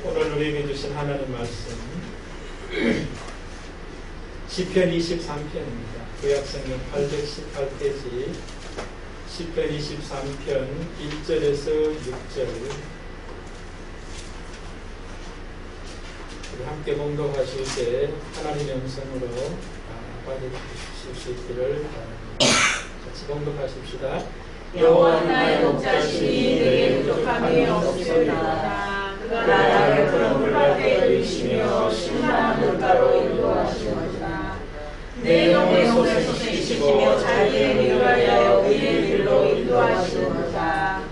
오늘 우리에게 주신 하나님 말씀 시편 23편입니다. 구약성경 818페이지 시편 23편 1절에서 6절 우리 함께 봉독하실 때 하나님의 음성으로 받아주실 수 있기를 바랍니다. 같이 봉독하십시다. 여호와 나의 목자시니 내게 부족함이 없으리로다. 그가 나를 푸른 풀밭에 이르시며 신선한 물가로 인도하시노라. 내 영의 손을 씻기시며 자기의 위하여 의의 길로 인도하시노라.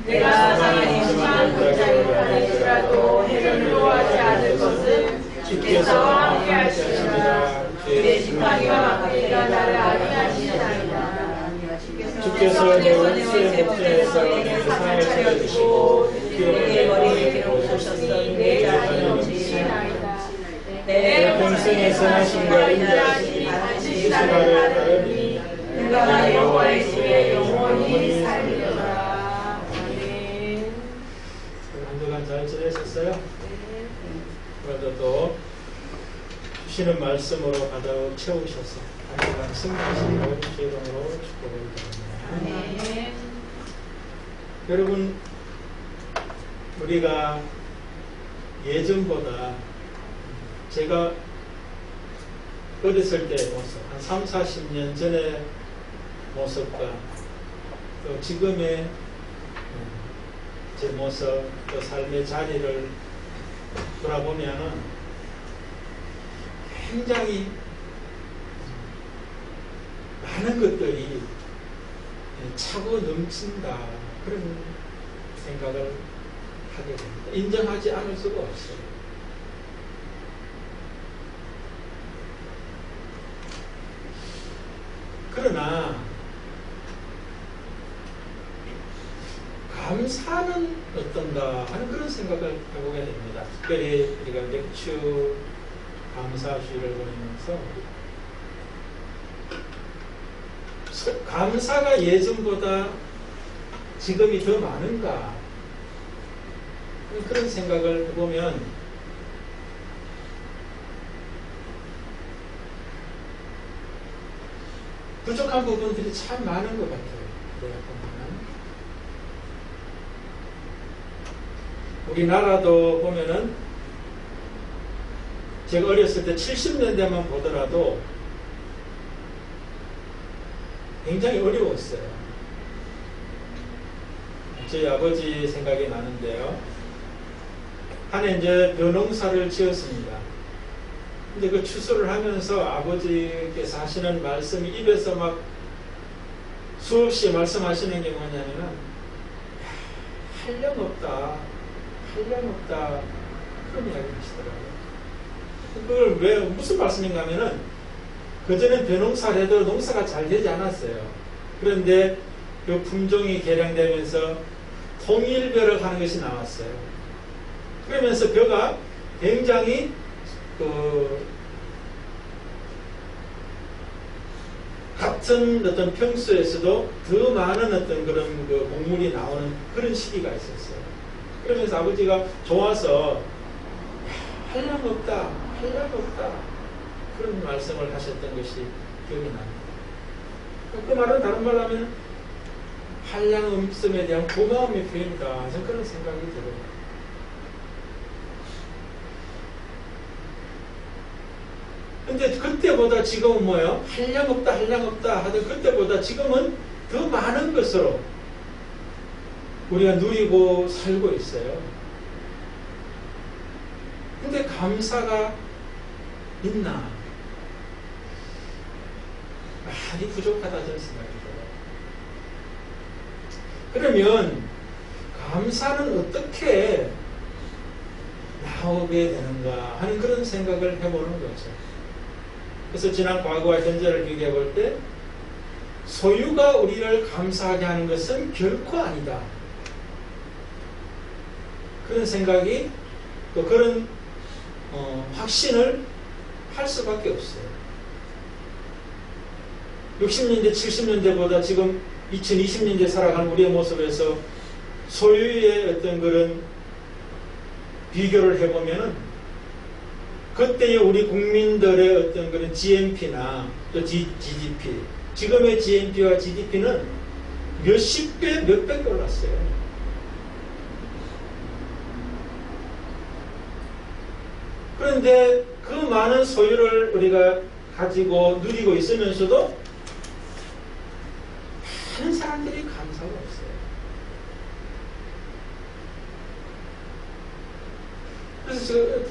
내가 세상에 심한 골짜기를 갈지라도 해를 두려워하지 않을 것은 주께서 함께 하시리라. 내 지팡이와 막대기가 나를 안위하시나이다. 주께서 내 원수의 목전에서 내게 상을 차려주시고 내 머리에 기록하셨으니 내 자신이 넘치시나이다. 내 평생의 선하심과 인자하심이 반드시 나를 따르니 내가 여호와의 집에 영원히 살리리라. 아멘. 한 주간 잘 지내셨어요? 그래도 주시는 말씀으로 가득 채우셔서 한 주간 승리하시기를 주의 이름으로 축복드립니다. 아멘. 여러분, 우리가 예전보다 제가 어렸을 때 모습, 한 3, 40년 전의 모습과 또 지금의 제 모습, 또 삶의 자리를 돌아보면은 굉장히 많은 것들이 차고 넘친다, 그런 생각을 하게 됩니다. 인정하지 않을 수가 없어요. 그러나 감사는 어떤가 하는 그런 생각을 해보게 됩니다. 특별히 우리가 맥주 감사주의를 보면서 감사가 예전보다 지금이 더 많은가 그런 생각을 해보면 부족한 부분들이 참 많은 것 같아요. 내가 보면 우리나라도 보면은 제가 어렸을 때 70년대만 보더라도 굉장히 어려웠어요. 저희 아버지 생각이 나는데요. 한해 이제 벼농사를 지었습니다. 근데 그 추수를 하면서 아버지께서 하시는 말씀이 입에서 막 수없이 말씀하시는 게 뭐냐면은 한량없다, 한량없다, 그런 이야기 하시더라고요. 그걸 왜 무슨 말씀인가 하면은 그전엔 벼농사를 해도 농사가 잘 되지 않았어요. 그런데 그 품종이 개량되면서 통일벼를 하는 것이 나왔어요. 그러면서 벼가 굉장히 같은 어떤 평수에서도 더 많은 어떤 그런 곡물이 나오는 그런 시기가 있었어요. 그러면서 아버지가 좋아서 한량없다, 한량없다, 그런 말씀을 하셨던 것이 기억이 납니다. 그 말은 다른 말로 하면 한량음성에 대한 고마움의 표현이다, 저는 그런 생각이 들어요. 근데 그때보다 지금은 뭐예요? 한량없다, 한량없다 하던 그때보다 지금은 더 많은 것으로 우리가 누리고 살고 있어요. 근데 감사가 있나? 많이 부족하다, 저는 생각이 들어요. 그러면 감사는 어떻게 나오게 되는가 하는 그런 생각을 해보는 거죠. 그래서 지난 과거와 현재를 비교해 볼 때 소유가 우리를 감사하게 하는 것은 결코 아니다, 그런 생각이, 또 그런 확신을 할 수밖에 없어요. 60년대, 70년대보다 지금 2020년대 살아가는 우리의 모습에서 소유의 어떤 그런 비교를 해보면은 그때의 우리 국민들의 어떤 그런 GNP나 또 GDP, 지금의 GNP와 GDP는 몇십 배, 몇백 배 올랐어요. 그런데 그 많은 소유를 우리가 가지고 누리고 있으면서도 많은 사람들이 감사가 없어요.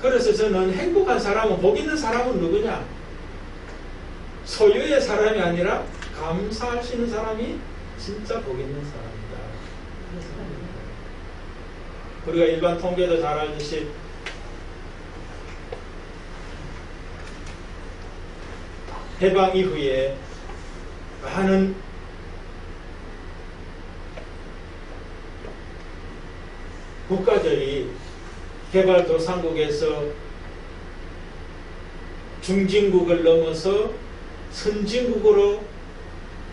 그래서 저는 행복한 사람은, 복 있는 사람은 누구냐? 소유의 사람이 아니라 감사할 수 있는 사람이 진짜 복 있는 사람이다. 우리가 일반 통계도 잘 알듯이 해방 이후에 많은 국가들이 개발도상국에서 중진국을 넘어서 선진국으로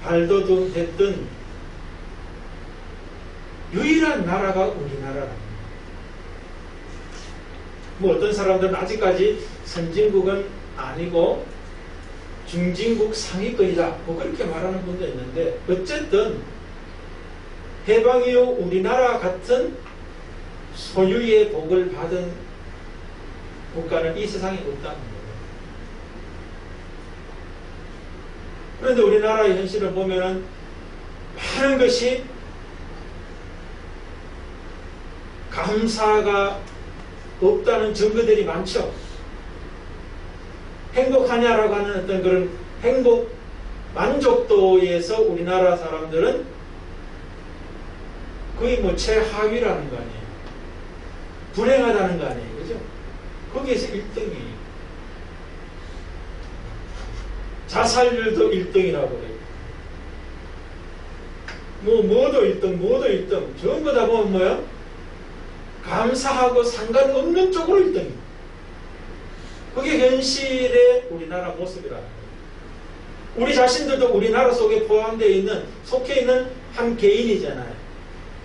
발돋움했던 유일한 나라가 우리나라랍니다. 뭐 어떤 사람들은 아직까지 선진국은 아니고 중진국 상위권이다, 뭐 그렇게 말하는 분도 있는데, 어쨌든 해방 이후 우리나라 같은 소유의 복을 받은 국가는 이 세상에 없다는 거예요. 그런데 우리나라의 현실을 보면은 많은 것이 감사가 없다는 증거들이 많죠. 행복하냐라고 하는 어떤 그런 행복 만족도에서 우리나라 사람들은 거의 뭐 최하위라는 거 아니에요. 불행하다는 거 아니에요. 그죠? 거기에서 1등이. 자살률도 1등이라고 그래요. 뭐도 1등. 전부 다 보면 뭐야? 감사하고 상관없는 쪽으로 1등이에요. 그게 현실의 우리나라 모습이라는 거예요. 우리 자신들도 우리나라 속에 포함되어 있는, 속해 있는 한 개인이잖아요.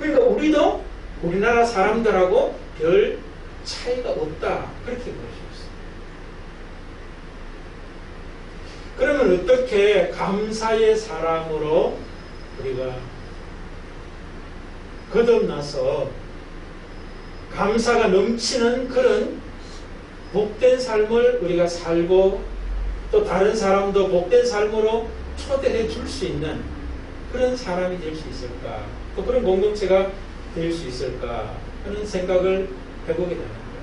그러니까 우리도 우리나라 사람들하고 별 차이가 없다, 그렇게 볼 수 있어요. 그러면 어떻게 감사의 사람으로 우리가 거듭나서 감사가 넘치는 그런 복된 삶을 우리가 살고, 또 다른 사람도 복된 삶으로 초대해 줄 수 있는 그런 사람이 될 수 있을까, 또 그런 공동체가 될 수 있을까 하는 생각을 해보게 되는 거예요.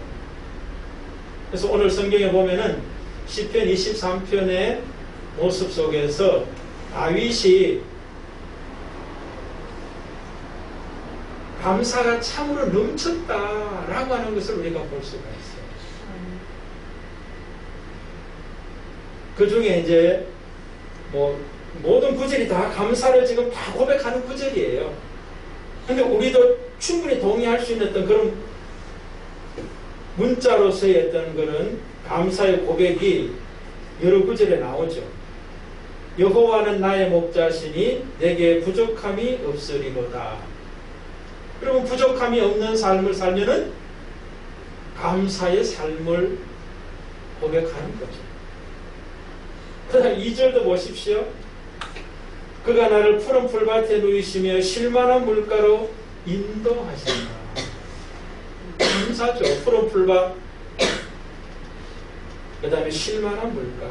그래서 오늘 성경에 보면은 시편 23편의 모습 속에서 다윗이 감사가 참으로 넘쳤다라고 하는 것을 우리가 볼 수가 있어요. 그 중에 이제 뭐 모든 구절이 다 감사를 지금 다 고백하는 구절이에요. 근데 우리도 충분히 동의할 수 있는 어떤 그런 문자로서의 어떤 그런 감사의 고백이 여러 구절에 나오죠. 여호와는 나의 목자시니 내게 부족함이 없으리로다. 그러면 부족함이 없는 삶을 살면은 감사의 삶을 고백하는 거죠. 그다음 2절도 보십시오. 그가 나를 푸른 풀밭에 누이시며 쉴만한 물가로 인도하신다. 감사죠. 푸른 풀밭, 그 다음에 쉴만한 물가,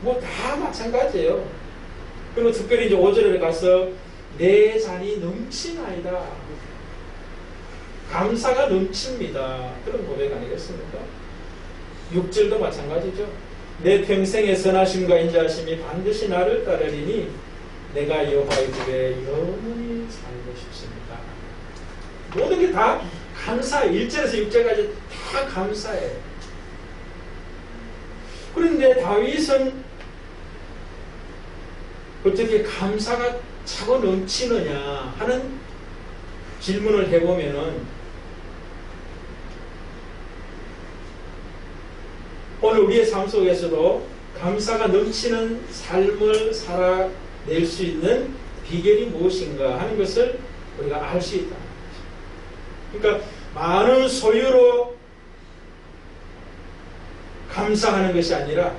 뭐 다 마찬가지예요. 그리고 특별히 이제 5절에 가서 내 잔이 넘치나이다. 감사가 넘칩니다. 그런 고백 아니겠습니까? 6절도 마찬가지죠. 내 평생의 선하심과 인자하심이 반드시 나를 따르리니 내가 여호와의 집에 영원히 살고 싶습니다. 모든 게 다 감사해. 1절에서 6절까지 다 감사해. 그런데 다윗은 어떻게 감사가 차고 넘치느냐 하는 질문을 해보면은, 오늘 우리의 삶 속에서도 감사가 넘치는 삶을 살아낼 수 있는 비결이 무엇인가 하는 것을 우리가 알 수 있다. 그러니까 많은 소유로 감사하는 것이 아니라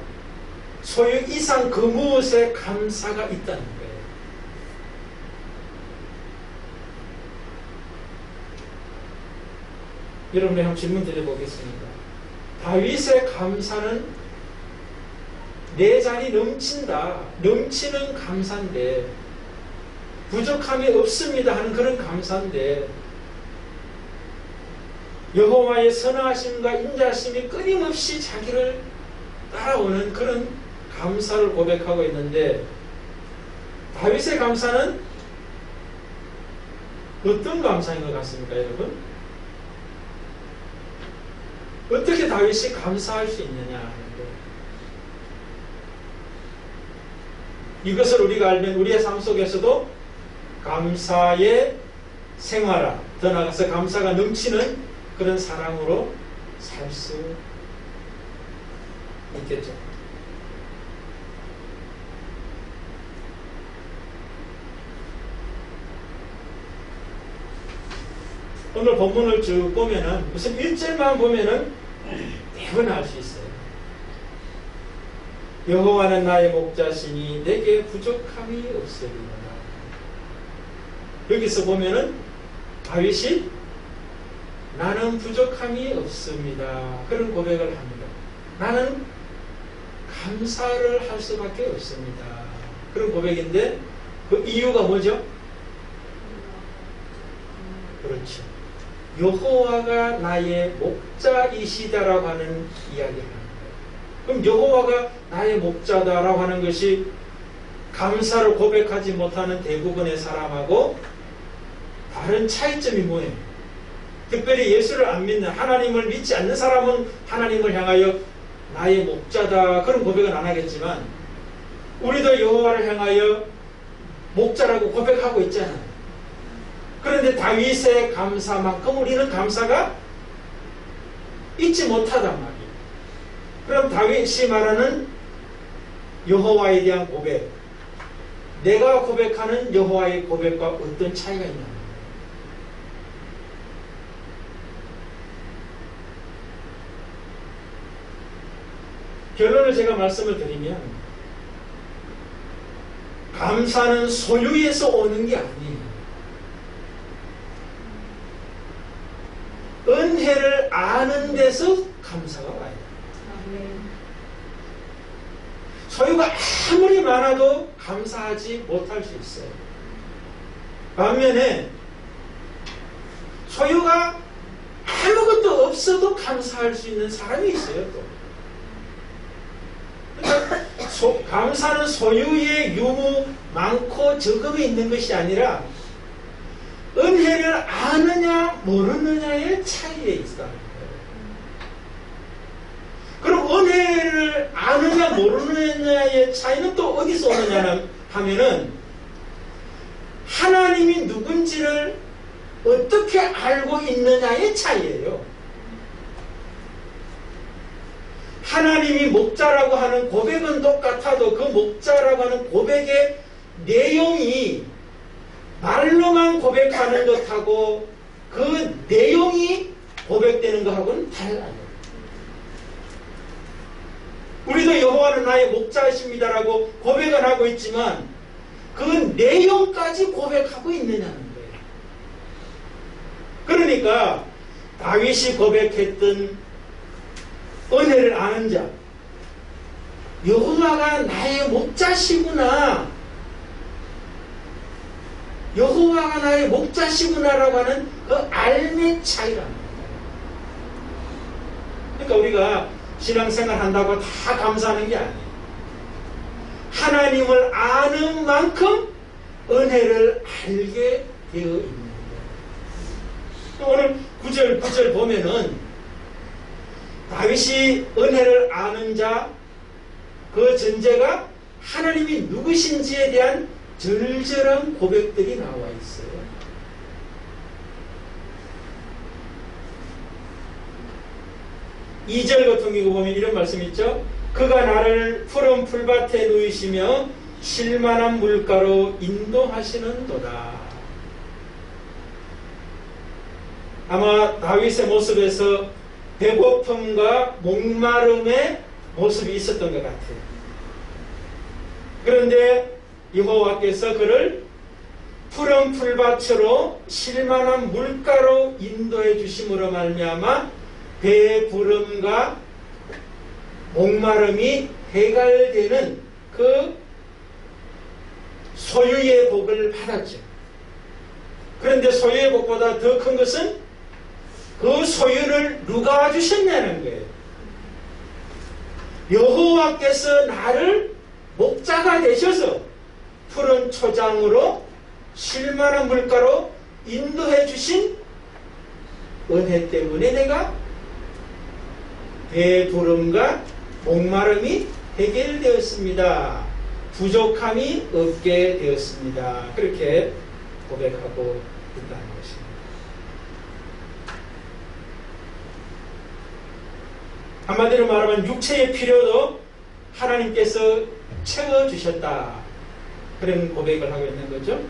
소유 이상 그 무엇에 감사가 있다는 거예요. 여러분에 한번 질문 드려보겠습니다. 다윗의 감사는 내 잔이 넘친다, 넘치는 감사인데, 부족함이 없습니다 하는 그런 감사인데, 여호와의 선하심과 인자심이 끊임없이 자기를 따라오는 그런 감사를 고백하고 있는데, 다윗의 감사는 어떤 감사인 것 같습니까, 여러분? 어떻게 다윗이 감사할 수 있느냐 하는 거예요. 이것을 우리가 알면 우리의 삶 속에서도 감사의 생활화, 더 나아가서 감사가 넘치는 그런 사랑으로 살 수 있겠죠. 오늘 본문을 쭉 보면은 무슨 1절만 보면은 대부분 알 수 있어요. 여호와는 나의 목자시니 내게 부족함이 없으리로다. 여기서 보면은 다윗이 나는 부족함이 없습니다, 그런 고백을 합니다. 나는 감사를 할 수밖에 없습니다, 그런 고백인데, 그 이유가 뭐죠? 그렇죠. 여호와가 나의 목자이시다라고 하는 이야기를 합니다. 그럼 여호와가 나의 목자다라고 하는 것이 감사를 고백하지 못하는 대부분의 사람하고 다른 차이점이 뭐예요? 특별히 예수를 안 믿는, 하나님을 믿지 않는 사람은 하나님을 향하여 나의 목자다 그런 고백은 안 하겠지만, 우리도 여호와를 향하여 목자라고 고백하고 있잖아요. 그런데 다윗의 감사만큼 우리는 감사가 잊지 못하단 말이에요. 그럼 다윗이 말하는 여호와에 대한 고백, 내가 고백하는 여호와의 고백과 어떤 차이가 있나? 결론을 제가 말씀을 드리면, 감사는 소유에서 오는 게 아니에요. 은혜를 아는 데서 감사가 와요. 소유가 아무리 많아도 감사하지 못할 수 있어요. 반면에 소유가 아무것도 없어도 감사할 수 있는 사람이 있어요. 또 그러니까 감사는 소유의 유무 많고 적음이 있는 것이 아니라 은혜를 아느냐 모르느냐의 차이에 있다. 그럼 은혜를 아느냐 모르느냐의 차이는 또 어디서 오느냐 하면은, 하나님이 누군지를 어떻게 알고 있느냐의 차이예요. 하나님이 목자라고 하는 고백은 똑같아도 그 목자라고 하는 고백의 내용이 말로만 고백하는 것하고 그 내용이 고백되는 것하고는 달라요. 우리도 여호와는 나의 목자이십니다라고 고백은 하고 있지만 그 내용까지 고백하고 있느냐는 거예요. 그러니까 다윗이 고백했던 은혜를 아는 자, 여호와가 나의 목자시구나, 여호와가 나의 목자시구나라고 하는 그 알의 차이라는 거예요. 그러니까 우리가 신앙생활 한다고 다 감사하는 게 아니에요. 하나님을 아는 만큼 은혜를 알게 되어 있는 거예요. 오늘 9절 보면은 다윗이 은혜를 아는 자, 그 전제가 하나님이 누구신지에 대한 절절한 고백들이 나와 있어요. 이 절 같은 경우 보면 이런 말씀이 있죠. 그가 나를 푸른 풀밭에 누이시며 쉴만한 물가로 인도하시는도다. 아마 다윗의 모습에서 배고픔과 목마름의 모습이 있었던 것 같아요. 그런데 여호와께서 그를 푸른 풀밭으로 실만한 물가로 인도해 주심으로 말미암아 배의 부름과 목마름이 해갈되는 그 소유의 복을 받았죠. 그런데 소유의 복보다 더 큰 것은 그 소유를 누가 주셨냐는 거예요. 여호와께서 나를 목자가 되셔서 푸른 초장으로 실만한 물가로 인도해 주신 은혜 때문에 내가 배부름과 목마름이 해결되었습니다. 부족함이 없게 되었습니다. 그렇게 고백하고 있다는 것입니다. 한마디로 말하면 육체의 필요도 하나님께서 채워주셨다. 그런 고백을 하고 있는 거죠.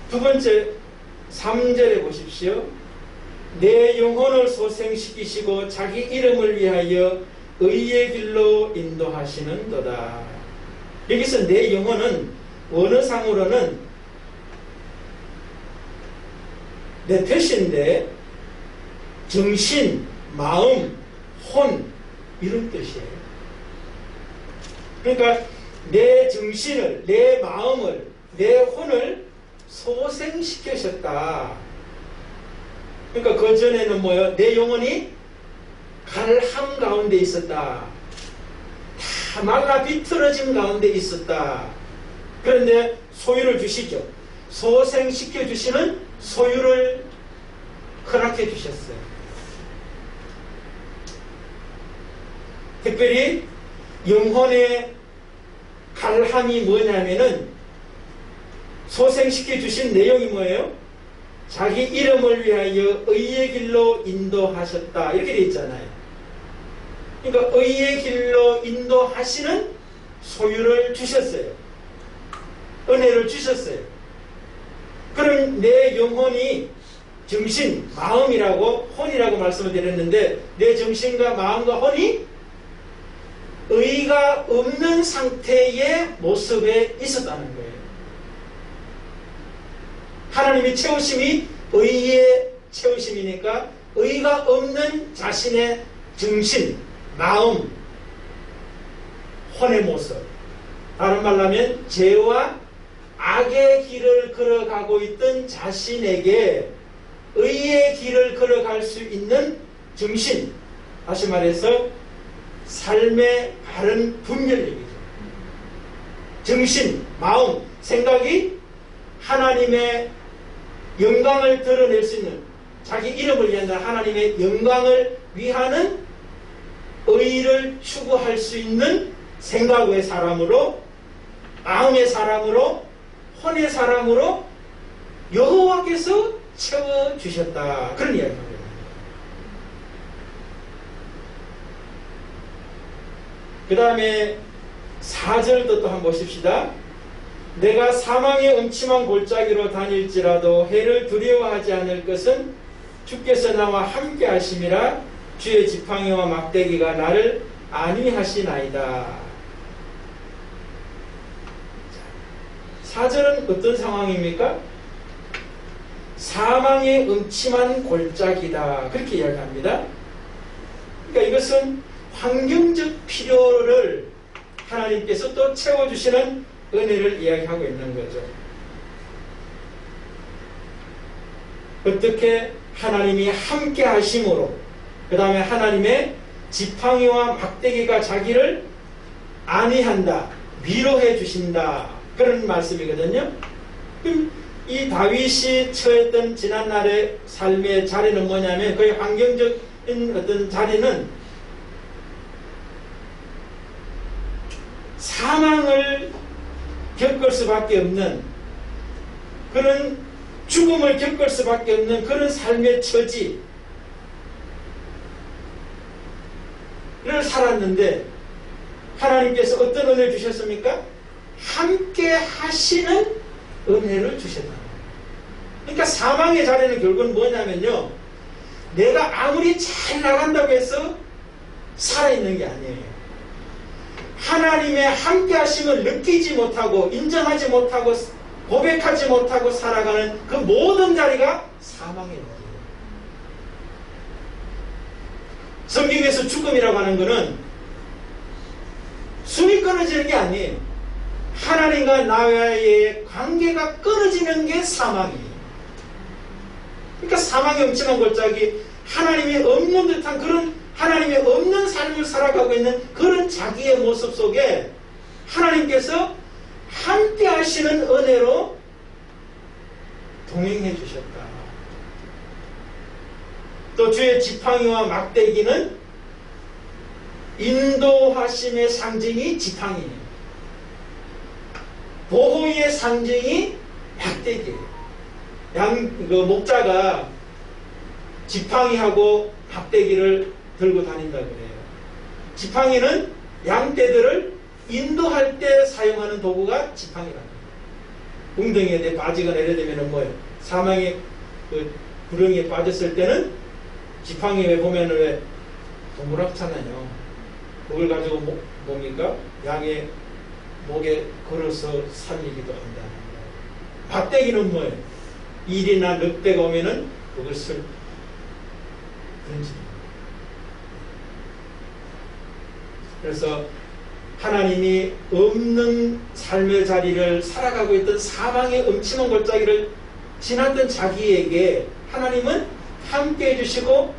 두 번째 3절에 보십시오. 내 영혼을 소생시키시고 자기 이름을 위하여 의의 길로 인도하시는도다. 여기서 내 영혼은 원어상으로는 내 뜻인데 정신, 마음, 혼 이런 뜻이에요. 그러니까 내 정신을, 내 마음을, 내 혼을 소생시키셨다. 그러니까 그 전에는 뭐예요? 내 영혼이 갈함 가운데 있었다. 다 말라 비틀어진 가운데 있었다. 그런데 소유를 주시죠. 소생시켜 주시는 소유를 허락해 주셨어요. 특별히 영혼의 갈함이 뭐냐면은 소생시켜 주신 내용이 뭐예요? 자기 이름을 위하여 의의 길로 인도하셨다. 이렇게 되어 있잖아요. 그러니까 의의 길로 인도하시는 소유를 주셨어요. 은혜를 주셨어요. 그럼 내 영혼이 정신, 마음이라고 혼이라고 말씀을 드렸는데 내 정신과 마음과 혼이 의가 없는 상태의 모습에 있었다는 거예요. 하나님의 채우심이 의의 채우심이니까 의가 없는 자신의 정신, 마음, 혼의 모습, 다른 말로 하면 죄와 악의 길을 걸어가고 있던 자신에게 의의 길을 걸어갈 수 있는 정신, 다시 말해서 삶의 바른 분별력이죠. 정신, 마음, 생각이 하나님의 영광을 드러낼 수 있는, 자기 이름을 위한 하나님의 영광을 위하는 의를 추구할 수 있는 생각의 사람으로, 마음의 사람으로, 혼의 사람으로 여호와께서 채워주셨다. 그런 이야기입니다. 그 다음에 4절도 또 한번 보십시다. 내가 사망의 음침한 골짜기로 다닐지라도 해를 두려워하지 않을 것은 주께서 나와 함께 하심이라. 주의 지팡이와 막대기가 나를 안위하시나이다. 4절은 어떤 상황입니까? 사망의 음침한 골짜기다. 그렇게 이야기합니다. 그러니까 이것은 환경적 필요를 하나님께서 또 채워주시는 은혜를 이야기하고 있는 거죠. 어떻게 하나님이 함께 하심으로, 그 다음에 하나님의 지팡이와 막대기가 자기를 안위한다, 위로해 주신다, 그런 말씀이거든요. 이 다윗이 처했던 지난날의 삶의 자리는 뭐냐면, 거의 환경적인 어떤 자리는 사망을 겪을 수밖에 없는, 그런 죽음을 겪을 수밖에 없는 그런 삶의 처지를 살았는데 하나님께서 어떤 은혜를 주셨습니까? 함께 하시는 은혜를 주셨다. 그러니까 사망의 자리는 결국은 뭐냐면요, 내가 아무리 잘 나간다고 해서 살아있는 게 아니에요. 하나님의 함께 하심을 느끼지 못하고 인정하지 못하고 고백하지 못하고 살아가는 그 모든 자리가 사망의 자리예요. 성경에서 죽음이라고 하는 것은 숨이 끊어지는 게 아니에요. 하나님과 나와의 관계가 끊어지는 게 사망이에요. 그러니까 사망의 음침한 골짜기, 하나님이 없는 듯한 그런 하나님이 없는 삶을 살아가고 있는 그런 자기의 모습 속에 하나님께서 함께 하시는 은혜로 동행해 주셨다. 또 주의 지팡이와 막대기는 인도하심의 상징이 지팡이에요. 보호의 상징이 막대기예요. 목자가 지팡이하고 막대기를 들고 다닌다고 그래요. 지팡이는 양떼들을 인도할 때 사용하는 도구가 지팡이랍니다. 웅덩이에 빠지거나 예를 들면 뭐예요? 사망의 그 구렁이에 빠졌을 때는 지팡이에 보면 왜 동그랗잖아요. 그걸 가지고 뭡니까? 양의 목에 걸어서 살리기도 한다는 거예요. 막대기는 뭐예요? 일이나 늑대가 오면은 그것을 던집니다. 그래서 하나님이 없는 삶의 자리를 살아가고 있던 사망의 음침한 골짜기를 지났던 자기에게 하나님은 함께 해주시고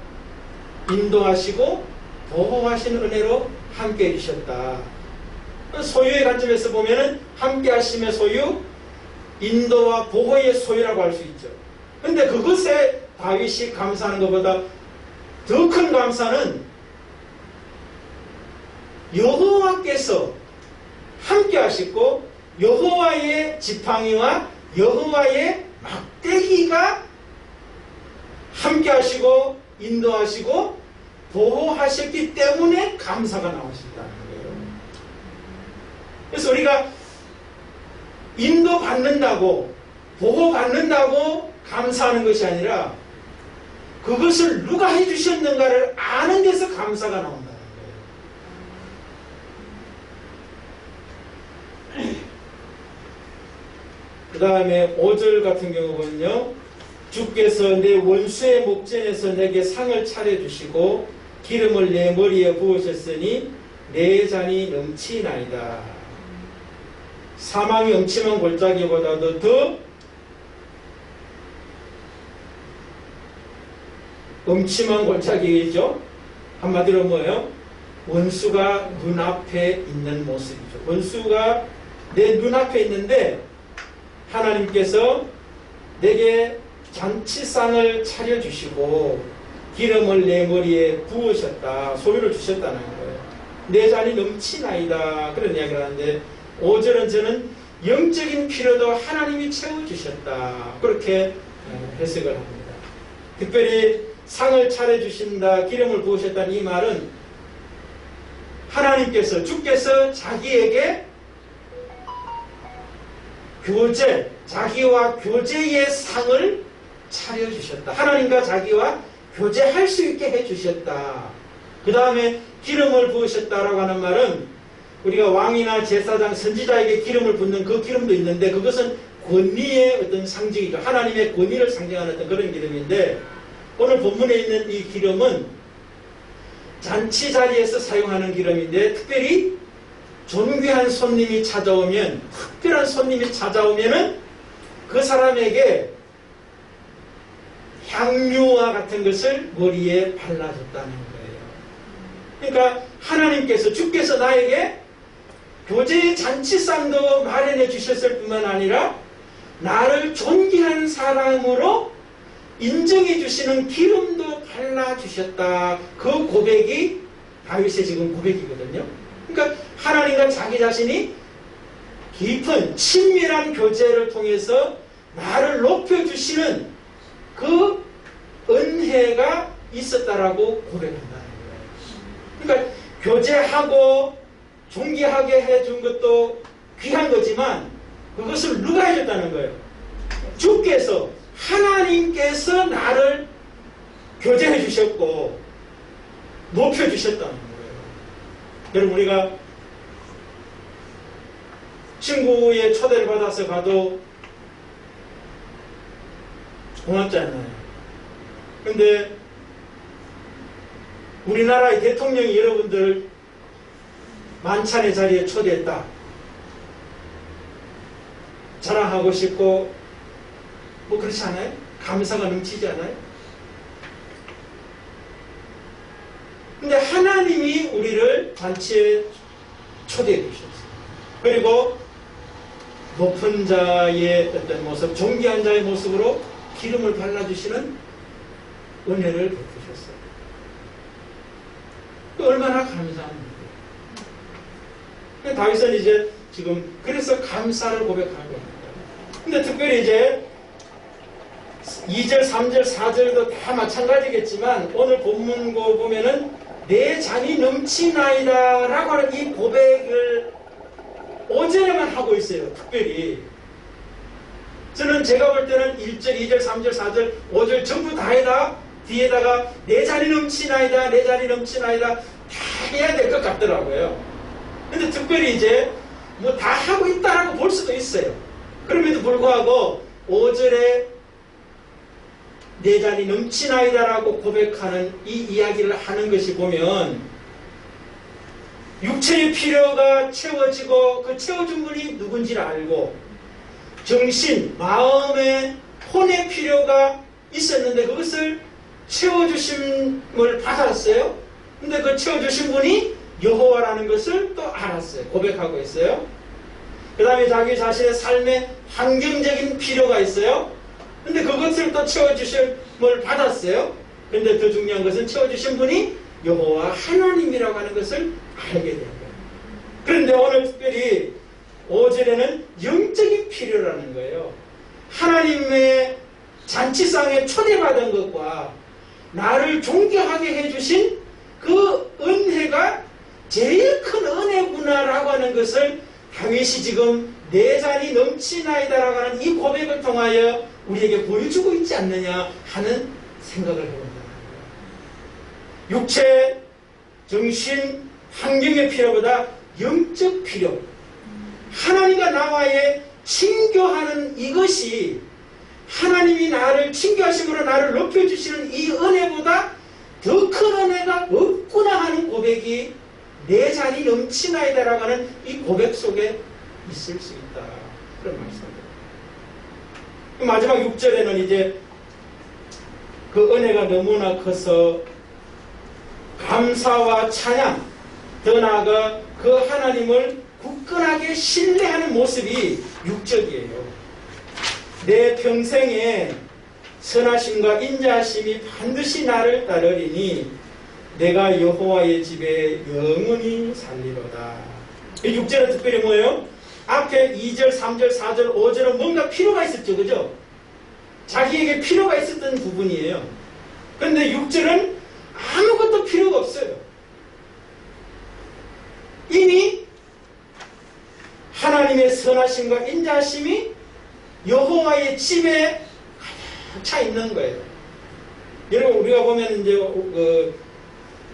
인도하시고 보호하시는 은혜로 함께 해주셨다. 소유의 관점에서 보면은 함께 하심의 소유, 인도와 보호의 소유라고 할 수 있죠. 근데 그것에 다윗이 감사하는 것보다 더 큰 감사는 여호와께서 함께 하시고 여호와의 지팡이와 여호와의 막대기가 함께 하시고 인도하시고 보호하셨기 때문에 감사가 나오신다는 거예요. 그래서 우리가 인도받는다고 보호받는다고 감사하는 것이 아니라 그것을 누가 해주셨는가를 아는 데서 감사가 나온다는 거예요. 그 다음에 5절 같은 경우 보면요, 주께서 내 원수의 목전에서 내게 상을 차려주시고 기름을 내 머리에 부으셨으니 내 잔이 넘치나이다. 사망이 음침한 골짜기보다도 더 음침한 골짜기이죠. 한마디로 뭐예요? 원수가 눈앞에 있는 모습이죠. 원수가 내 눈앞에 있는데 하나님께서 내게 잔치상을 차려주시고 기름을 내 머리에 부으셨다. 소유를 주셨다는 거예요. 내 잔이 넘치나이다. 그런 이야기를 하는데 5절은 저는 영적인 필요도 하나님이 채워주셨다. 그렇게 해석을 합니다. 특별히 상을 차려주신다, 기름을 부으셨다는 이 말은 하나님께서, 주께서 자기에게 교제, 자기와 교제의 상을 차려주셨다. 하나님과 자기와 교제할 수 있게 해주셨다. 그 다음에 기름을 부으셨다라고 하는 말은 우리가 왕이나 제사장, 선지자에게 기름을 붓는 그 기름도 있는데 그것은 권위의 어떤 상징이죠. 하나님의 권위를 상징하는 어떤 그런 기름인데 오늘 본문에 있는 이 기름은 잔치 자리에서 사용하는 기름인데 특별히 존귀한 손님이 찾아오면, 특별한 손님이 찾아오면은 그 사람에게 향유와 같은 것을 머리에 발라줬다는 거예요. 그러니까 하나님께서, 주께서 나에게 교제의 잔치상도 마련해 주셨을 뿐만 아니라 나를 존귀한 사람으로 인정해 주시는 기름도 발라주셨다. 그 고백이 다윗의 지금 고백이거든요. 그러니까 하나님과 자기 자신이 깊은 친밀한 교제를 통해서 나를 높여주시는 그 은혜가 있었다라고 고백한다는 거예요. 그러니까 교제하고 존귀하게 해준 것도 귀한 거지만 그것을 누가 해줬다는 거예요? 주께서, 하나님께서 나를 교제해 주셨고 높여 주셨다는 거예요. 여러분 우리가 친구의 초대를 받아서 가도 고맙지 않나요? 근데 우리나라의 대통령이 여러분들 만찬의 자리에 초대했다 자랑하고 싶고 뭐 그렇지 않아요? 감사가 넘치지 않아요? 근데 하나님이 우리를 잔치에 초대해 주셨어요. 그리고 높은 자의 어떤 모습, 존귀한 자의 모습으로 기름을 발라주시는 은혜를 베푸셨어요. 얼마나 감사합니다. 다윗은 이제 지금 그래서 감사를 고백하는 겁니다. 근데 특별히 이제 2절, 3절, 4절도 다 마찬가지겠지만 오늘 본문고 보면은 내 잔이 넘치나이다 라고 하는 이 고백을 5절에만 하고 있어요. 특별히 저는 제가 볼 때는 1절, 2절, 3절, 4절, 5절 전부 다에다 뒤에다가 내 잔이 넘치나이다, 내 잔이 넘치나이다 다 해야 될 것 같더라고요. 근데 특별히 이제 뭐 다 하고 있다라고 볼 수도 있어요. 그럼에도 불구하고 5절에 내 잔이 넘치나이다라고 고백하는 이 이야기를 하는 것이 보면 육체의 필요가 채워지고 그 채워준 분이 누군지를 알고 정신, 마음의, 혼의 필요가 있었는데 그것을 채워주심을 받았어요. 근데 그 채워주신 분이 여호와라는 것을 또 알았어요. 고백하고 있어요. 그 다음에 자기 자신의 삶의 환경적인 필요가 있어요. 근데 그것을 또 채워주심을 받았어요. 근데 더 중요한 것은 채워주신 분이 여호와 하나님이라고 하는 것을 알게 된 거예요. 그런데 오늘 특별히 5절에는 영적인 필요라는 거예요. 하나님의 잔치상에 초대받은 것과 나를 존경하게 해주신 그 은혜가 제일 큰 은혜구나라고 하는 것을 다윗이 지금 내 잔이 넘치나이다라고 하는 이 고백을 통하여 우리에게 보여주고 있지 않느냐 하는 생각을 해봅니다. 육체, 정신, 환경의 필요보다 영적 필요, 하나님과 나와의 친교하는 이것이 하나님이 나를 친교하심으로 나를 높여주시는 이 은혜보다 더 큰 은혜가 없구나 하는 고백이 내 잔이 넘치나이다라고 하는 이 고백 속에 있을 수 있다. 그런 말씀입니다. 마지막 6절에는 이제 그 은혜가 너무나 커서 감사와 찬양, 더 나아가 그 하나님을 굳건하게 신뢰하는 모습이 6절이에요. 내 평생에 선하심과 인자하심이 반드시 나를 따르리니 내가 여호와의 집에 영원히 살리로다. 이 6절은 특별히 뭐예요? 앞에 2절, 3절, 4절, 5절은 뭔가 필요가 있었죠. 그죠? 자기에게 필요가 있었던 부분이에요. 그런데 6절은 아무것도 필요가 없어요. 이미 하나님의 선하심과 인자하심이 여호와의 집에 가득 차 있는 거예요. 여러분 우리가 보면 이제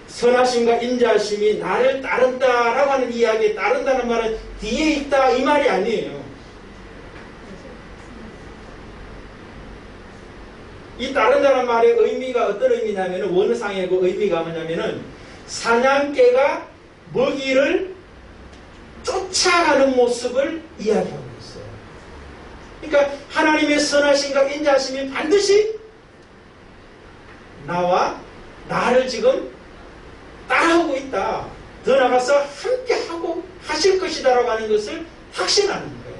선하심과 인자하심이 나를 따른다라고 하는 이야기에 따른다는 말은 뒤에 있다 이 말이 아니에요. 이 따른다는 말의 의미가 어떤 의미냐면 원어상의 그 의미가 뭐냐면은 사냥개가 먹이를 쫓아가는 모습을 이야기하고 있어요. 그러니까 하나님의 선하심과 인자하심이 반드시 나와 나를 지금 따라오고 있다. 더 나가서 함께하고 하실 것이다라고 하는 것을 확신하는 거예요.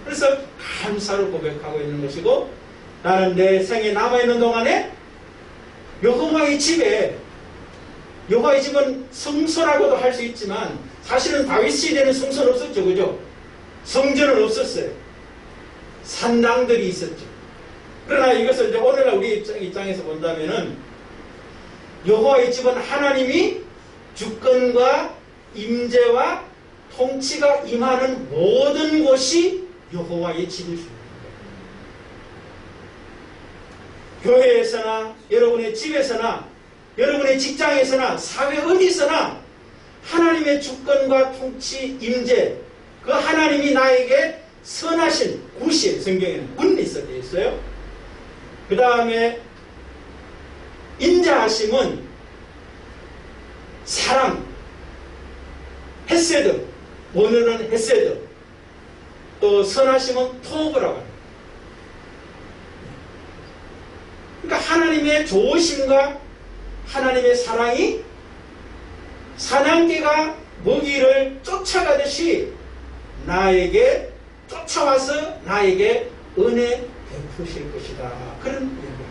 그래서 감사를 고백하고 있는 것이고 나는 내 생에 남아있는 동안에 여호와의 집에, 여호와의 집은 성소라고도 할 수 있지만 사실은 다윗 시대는 성소는 없었죠. 그죠? 성전은 없었어요. 산당들이 있었죠. 그러나 이것을 이제 오늘날 우리 입장에서 본다면은 여호와의 집은 하나님이 주권과 임재와 통치가 임하는 모든 곳이 여호와의 집일 수 있는 거예요. 교회에서나 여러분의 집에서나 여러분의 직장에서나 사회 어디서나 하나님의 주권과 통치, 임재, 그 하나님이 나에게 선하신 구실, 성경에는 군리서 되어 있어요. 그 다음에 인자하심은 사랑, 헤세드, 원어는 헤세드, 또 선하심은 토브라고 합니다. 그러니까 하나님의 좋으심과 하나님의 사랑이 사냥개가 먹이를 쫓아가듯이 나에게 쫓아와서 나에게 은혜 베푸실 것이다. 그런 의미입니다.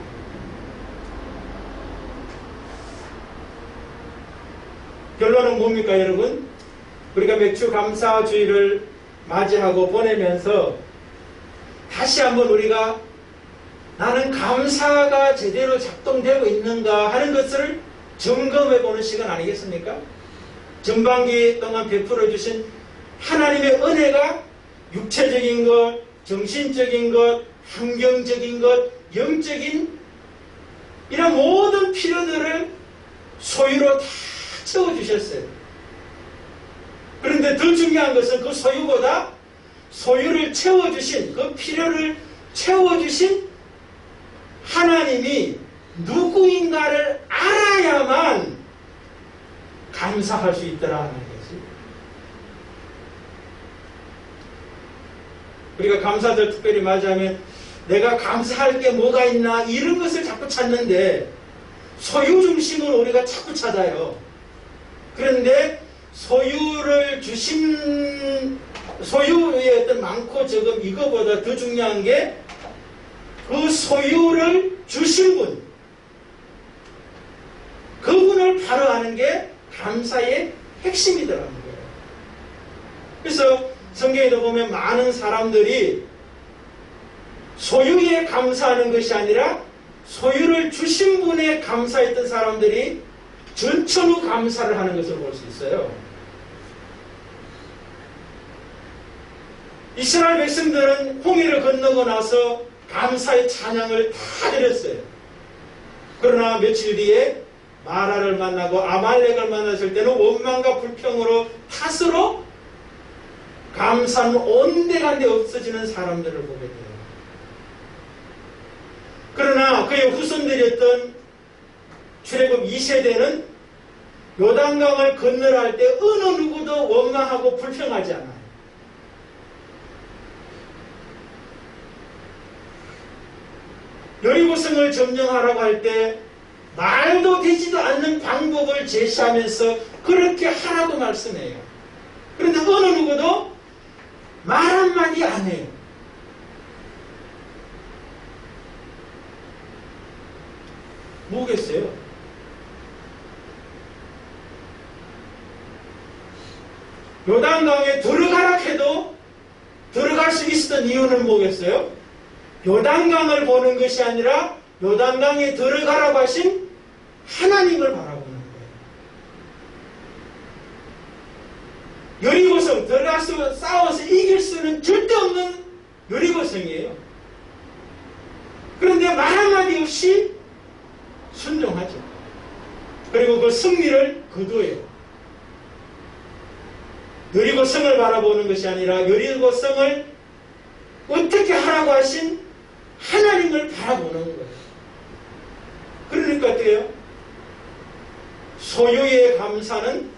결론은 뭡니까, 여러분? 우리가 맥주 감사주의를 맞이하고 보내면서 다시 한번 우리가 나는 감사가 제대로 작동되고 있는가 하는 것을 점검해 보는 시간 아니겠습니까? 전반기 동안 베풀어 주신 하나님의 은혜가 육체적인 것, 정신적인 것, 환경적인 것, 영적인 이런 모든 필요들을 소유로 다 채워주셨어요. 그런데 더 중요한 것은 그 소유보다 소유를 채워주신, 그 필요를 채워주신 하나님이 누구인가를 알아야만 감사할 수 있더라 하는 거지. 우리가 감사절 특별히 맞이하면 내가 감사할 게 뭐가 있나 이런 것을 자꾸 찾는데 소유 중심으로 우리가 자꾸 찾아요. 그런데 소유를 주신 소유의 어떤 많고 적음 이거보다 더 중요한 게 그 소유를 주신 분, 그분을 바로 아는 게 감사의 핵심이더라는 거예요. 그래서 성경에도 보면 많은 사람들이 소유에 감사하는 것이 아니라 소유를 주신 분에 감사했던 사람들이 전천후 감사를 하는 것을 볼 수 있어요. 이스라엘 백성들은 홍해를 건너고 나서 감사의 찬양을 다 드렸어요. 그러나 며칠 뒤에 마라를 만나고 아말렉을 만났을 때는 원망과 불평으로 탓으로 감사는 온데간데 없어지는 사람들을 보게 돼요. 그러나 그의 후손들이었던 출애굽 2세대는 요단강을 건너라 할 때 어느 누구도 원망하고 불평하지 않아요. 여리고성을 점령하라고 할 때 말도 되지도 않는 방법을 제시하면서 그렇게 하라고 말씀해요. 그런데 어느 누구도 말 한마디 안 해요. 뭐겠어요? 요단강에 들어가라 해도 들어갈 수 있었던 이유는 뭐겠어요? 요단강을 보는 것이 아니라 요단강에 들어가라고 하신 하나님을 바라보는 거예요. 여리고성 들어가서 싸워서 이길 수는 절대 없는 여리고성이에요. 그런데 말 한마디 없이 순종하죠. 그리고 그 승리를 거두어요. 여리고성을 바라보는 것이 아니라 여리고성을 어떻게 하라고 하신 하나님을 바라보는 거예요. 그러니까 어때요? 소유의 감사는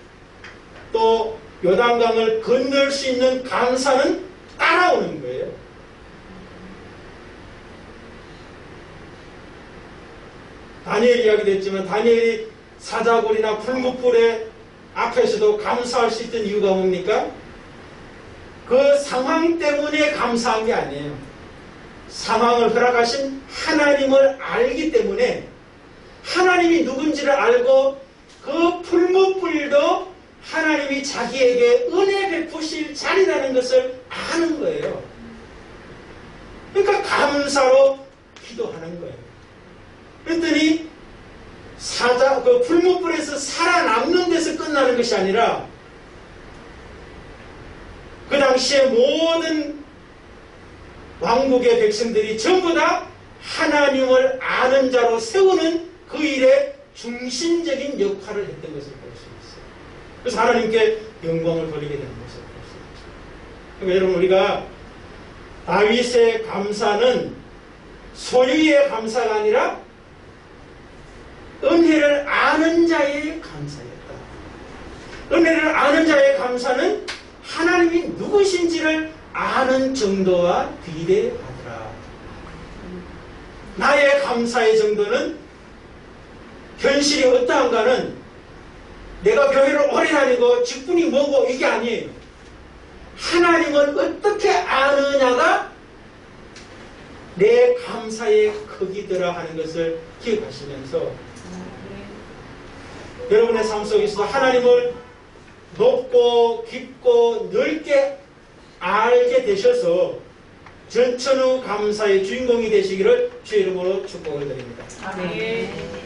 또 요단강을 건널 수 있는 감사는 따라오는 거예요. 다니엘 이야기도 했지만 다니엘이 사자굴이나 풀무불의 앞에서도 감사할 수 있던 이유가 뭡니까? 그 상황 때문에 감사한 게 아니에요. 상황을 허락하신 하나님을 알기 때문에 하나님이 누군지를 알고 그 풀무불도 하나님이 자기에게 은혜 베푸실 자리라는 것을 아는 거예요. 그러니까 감사로 기도하는 거예요. 그랬더니 그 풀무불에서 살아남는 데서 끝나는 것이 아니라 그 당시에 모든 왕국의 백성들이 전부 다 하나님을 아는 자로 세우는 그 일에 중심적인 역할을 했던 것을 볼 수 있어요. 그래서 하나님께 영광을 돌리게 되는 것을 볼수 있죠. 그러니까 여러분 우리가 다윗의 감사는 소유의 감사가 아니라 은혜를 아는 자의 감사였다. 은혜를 아는 자의 감사는 하나님이 누구신지를 아는 정도와 비례하더라. 나의 감사의 정도는 현실이 어떠한가는 내가 교회를 오래 다니고 직분이 뭐고 이게 아니에요. 하나님을 어떻게 아느냐가 내 감사의 크기더라 하는 것을 기억하시면서 여러분의 삶 속에서도 하나님을 높고 깊고 넓게 알게 되셔서 전천후 감사의 주인공이 되시기를 주의 이름으로 축복을 드립니다. 아멘.